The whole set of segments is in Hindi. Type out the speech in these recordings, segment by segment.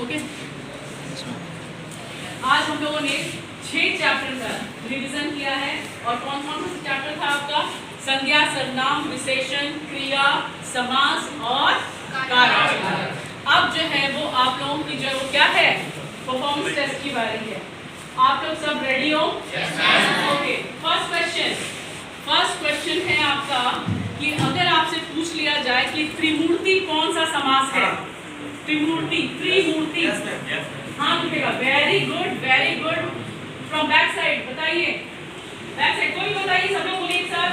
ओके, आज हम लोगों ने 6 चैप्टर का रिवीजन किया है और कौन कौन सा चैप्टर था आपका? संज्ञा, सर्वनाम, विशेषण, क्रिया, समास और कारक। अब जो है वो आप लोगों की जो वो क्या है, परफॉर्मेंस टेस्ट की बारी है। आप लोग सब रेडी हो? ओके, फर्स्ट क्वेश्चन है आपका कि अगर आपसे पूछ लिया जाए कि त्रिमूर्ति कौन सा समास है? त्रिमूर्ति, हाँ लिखेगा। Very good. From back side बताइए, बैक साइड कोई बताइए, सब लोग बोलिए सर।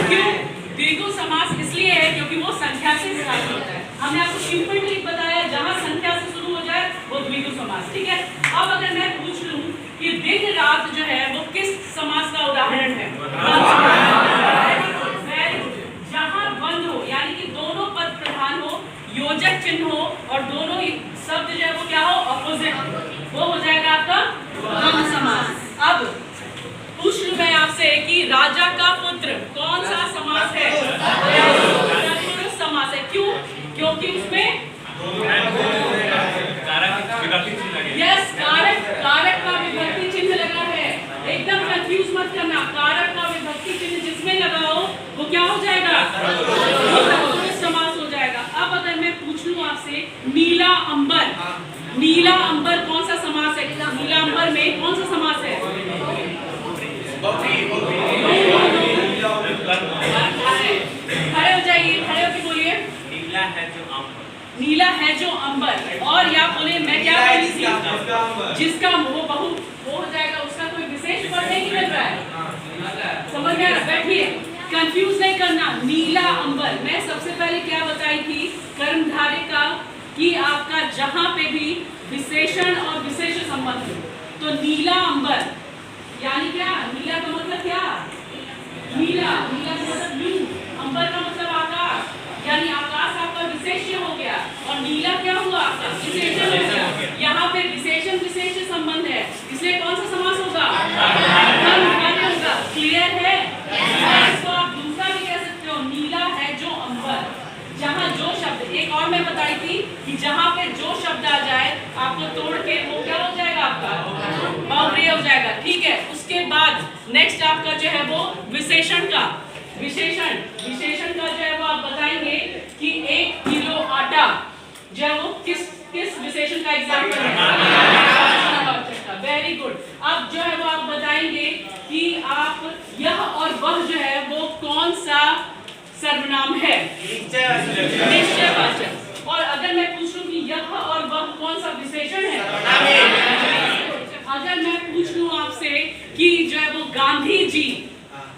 क्यों द्विगु समास? इसलिए है क्योंकि वो संख्या से स्टार्ट होता है। हमने आपको सिंपल ट्रिक बताया, जहां संख्या से शुरू हो जाए वो द्विगु समास, ठीक है। अब अगर मैं पूछ लूं कि दिन रात जो है वो किस समास का उदाहरण है? Very good. जहां द्वंद्व हो यानी कि दोनों पद प्रधान हो, योजक चिन्ह हो और दोनों शब्द जो है वो क्या हो, ऑपोजिट, वो हो जाएगा आपका द्वंद्व समास। अब पूछ लूं मैं आपसे कि राजा का पुत्र कौन सा समास है? तत्पुरुष समास है। क्यों? क्योंकि उसमें यस कारक का विभक्ति चिन्ह लगा है। एकदम कंफ्यूज मत करना, कारक का विभक्ति चिन्ह जिसमें लगा हो वो क्या हो जाएगा? तत्पुरुष समास हो जाएगा। अब अगर मैं पूछ लूं आपसे नीला अंबर कौन सा समास है? नीला अंबर में कौन सा समास है? खड़े हो जाइए, खड़े होकर बोलिए। नीला है जो अंबर, और या बोले मैं क्या बोली थी? जिसका वो हो जाएगा, उसका कोई विशेष पद नहीं मिल रहा है। समझ में आ रहा? बैठिए, कंफ्यूज नहीं करना। नीला अंबर मैं सबसे पहले क्या बताई थी? कर्मधारय का कि आपका जहां पे भी विशेषण और विशेष संबंध हो तो नीला अंबर यानी क्या? नीला का मतलब क्या? नीला का मतलब ब्लू, अंबर का मतलब आकाश, यानी आकाश आपका विशेष्य हो गया और नीला क्या हुआ? आपका विशेषण हो गया। यहाँ पे विशेषण विशेष संबंध है, इसलिए कौन सा समास होगा? होगा। क्लियर है? इसको आप दूसरा भी कह सकते हो, नीला है जो अंबर। जहाँ जो शब्द, एक और मैं बताई थी कि जहाँ पे जो शब्द आ जाए आपको तोड़ के वो क्या हो जाएगा? आपका बाउंड्री हो जाएगा, ठीक है। उसके बाद नेक्स्ट आपका जो है वो विशेषण का जो है वो आप बताएंगे कि 1 किलो आटा जो है वो किस विशेषण का एग्जाम्पल है? Very good. अब जो है वो आप बताएंगे कि आप यह और वह जो है वो कौन सा सर्वनाम है? निश्चयवाचक। और अगर मैं पूछ लूं कि यह और वह कौन सा विशेषण है? अगर मैं पूछ लूं आपसे कि जो है वो गांधी जी,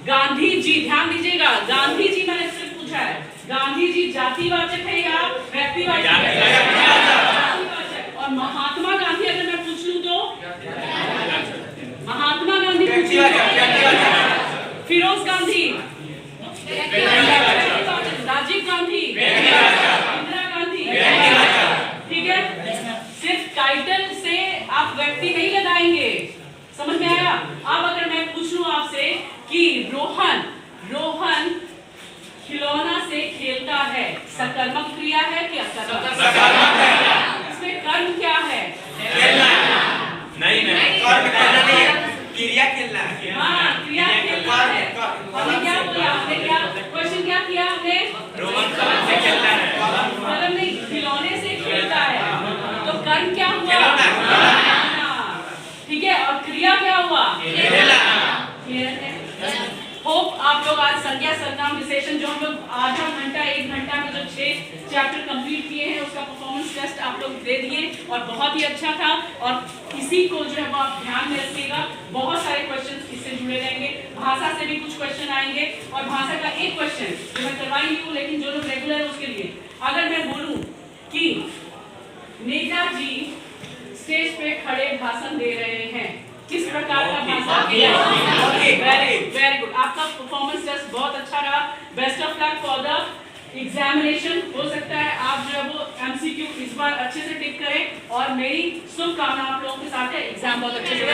ध्यान दीजिएगा, गांधी जी मैंने सिर्फ पूछा है, गांधी जी जातिवाचक है या व्यक्तिवाचक है? जातिवाचक। और महात्मा गांधी अगर मैं पूछ लूं तो महात्मा गांधी, फिरोज गांधी, राजीव गांधी, इंदिरा गांधी, ठीक है। सिर्फ टाइटल से आप व्यक्ति नहीं लगाएंगे, समझ में आया? अब अगर मैं पूछ लूं आपसे कि रोहन खिलौना से खेलता है, सकर्मक क्रिया है कि अकर्मक? इसमें कर्म क्या है? नहीं, क्रिया खेलना है। हाँ, क्रिया खेलना है। हमने क्या बोला? हमने क्या क्वेश्चन क्या किया? हमने मतलब नहीं, खिलौने से खेलता है तो कर्म क्या हुआ? ठीक है, और क्रिया क्या हुआ? क्लियर है? होप आप लोग आज संज्ञा, सर्वनाम, विशेषण जो हम लोग आधा घंटा 1 घंटा में जो 6 चैप्टर कंप्लीट किए हैं उसका परफॉर्मेंस टेस्ट आप लोग दे दिए और बहुत ही अच्छा था। और इसी को जो है वो आप ध्यान में रखिएगा, बहुत सारे क्वेश्चंस इससे जुड़े रहेंगे। भाषा से भी कुछ क्वेश्चन आएंगे और भाषा का एक क्वेश्चन जो मैं करवाई हूँ, लेकिन जो लोग रेगुलर है उसके लिए, अगर मैं बोलूँ कि नेताजी स्टेज पे खड़े भाषण दे रहे हैं, किस प्रकार का भाषण किया? Very good. आपका परफॉर्मेंस टेस्ट बहुत अच्छा रहा। Best of luck for the examination. हो सकता है आप जो है वो एमसीक्यू इस बार अच्छे से टिक करें और मेरी शुभकामना आप लोगों के साथ है। एग्जाम बहुत अच्छे से